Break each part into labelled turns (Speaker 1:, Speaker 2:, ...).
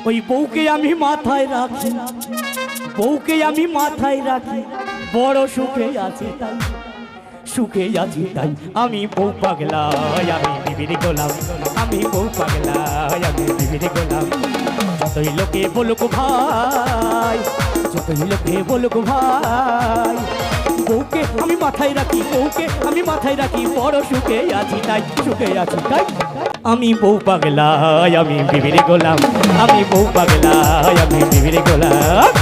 Speaker 1: ওই বউকে আমি মাথায় রাখি, বউকে আমি মাথায় রাখি, বড় সুখে আছি তাই, সুখে আছি তাই। আমি বউ পাগলা, আমি বিবির গোলাম, আমি বউ পাগলা, আমি বিবির গোলাম। যতই লোকে বলুক ভাই, যতই লোকে বলুক ভাই, বউকে আমি মাথায় রাখি, বউকে আমি মাথায় রাখি, বড় সুখে আছি তাই, সুখে আছি তাই। আমি বউ পাগলা, আমি বিবির গোলাম, আমি বউ পাগলা, আমি বিবির গোলাম।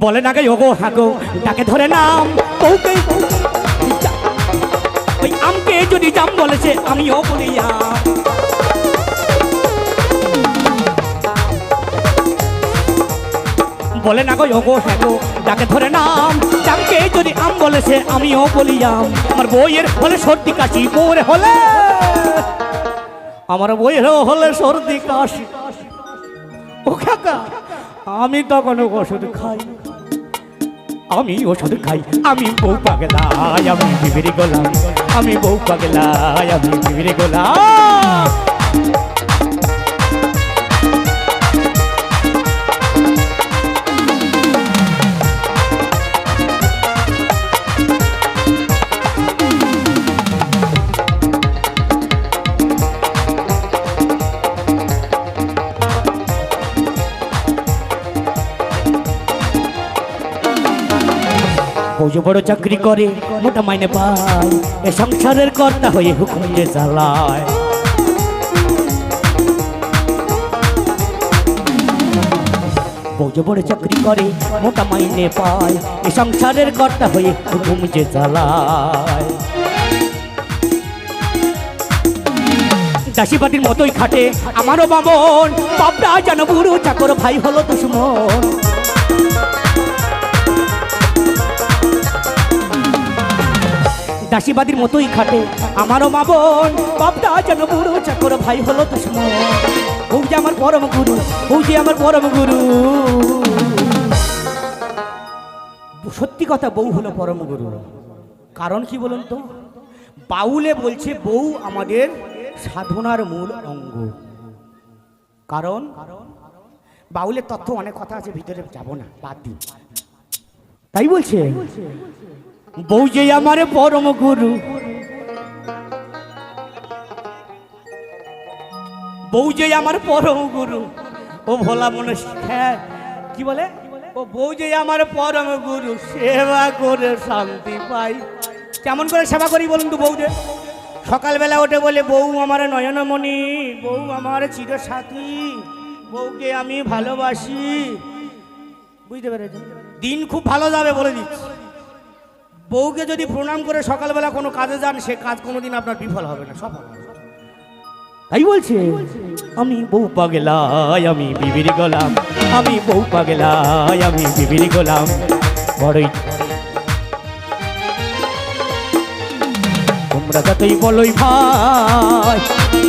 Speaker 1: বলে না গে ওগো হাগো, ডাকে ধরে নাম বউকে, ওই আমকে যদি জাম বলেছে আমিও বলি আম। বলে না গো ওগো হাগো, ডাকে ধরে নাম, জামকে যদি আম বলেছে আমিও বলি আম। আমার বইয়ের হলে সর্দি কাশি, বউরে হলে, আমার বইয়ের হলে সর্দি কাশি, ও কাকা আমি তখন ওষুধ খাই, আমি ওষুধ খাই। আমি বউ পাগলা, আমি বিবির গোলাম, আমি বউ পাগলা, আমি বিবির গোলাম। বউ যে বড় চাকরি করে, মোটা মাইনে পায়, এ সংসারের কর্তা হয়ে হুকুম যে চালায়। বউ যে বড় চাকরি করে, মোটা মাইনে পায়, এ সংসারের কর্তা হয়ে হুকুম যে চালায়। দাসীবাটির মতোই খাটে আমারও বামন, বাপটা যেন বুড়ো চাকর, ভাই হলো দুশ্মন। দাসীবাদীর মতোই খাটে আমারও মা বোন, বাপটা যেন বুড়ো চাকর, ভাই হলো দুশ্মন। বউ যে আমার পরম গুরু, বউ যে আমার পরম গুরু। সত্যি কথা, বউ হলো পরম গুরু। কারণ কি বলুন তো? বাউলে বলছে বউ আমাদের সাধনার মূল অঙ্গ। কারণ বাউলের তথ্য অনেক কথা আছে, ভিতরে যাব না, বাদ দিন। তাই বলছে বউ যে আমার পরম গুরু, বউ যে আমার পরম গুরু। ও ভোলা মনে, হ্যাঁ কি বলে, ও বউ যে আমার পরম গুরু, সেবা করে শান্তি পাই। কেমন করে সেবা করি বলুন তো বউদের? সকালবেলা ওঠে বলে বউ আমার নয়নমণি, বউ আমার চিরসাথী, বউকে আমি ভালোবাসি। বুঝতে পেরেছেন? দিন খুব ভালো যাবে বলে দিচ্ছি। বউকে যদি প্রণাম করে সকালবেলা কোনো কাজে যান, সে কাজ কোনোদিন আপনার বিফল হবে না, সফল হবে। তাই বলছে আমি বউ পাগলা, আমি বিবির গোলাম, আমি বউ পাগলা, আমি বিবির গোলাম। বড়ই তোমরা যতই বলোই ভাই,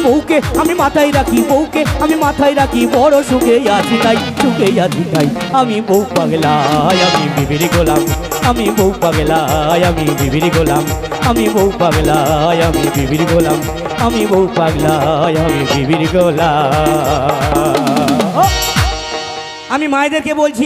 Speaker 1: বউকে আমি মাথায় রাখি, বউকে আমি মাথায় রাখি, বড় সুখে আছি তাই, সুখে আছি তাই। আমি বউ পাগলা, আমি বিবির গোলাম, আমি বউ পাগলা, আমি বিবির গোলাম, আমি বউ পাগলা, আমি বিবির গোলাম, আমি বউ পাগলা, আমি বিবির গোলাম। আমি মায়েদেরকে বলছি,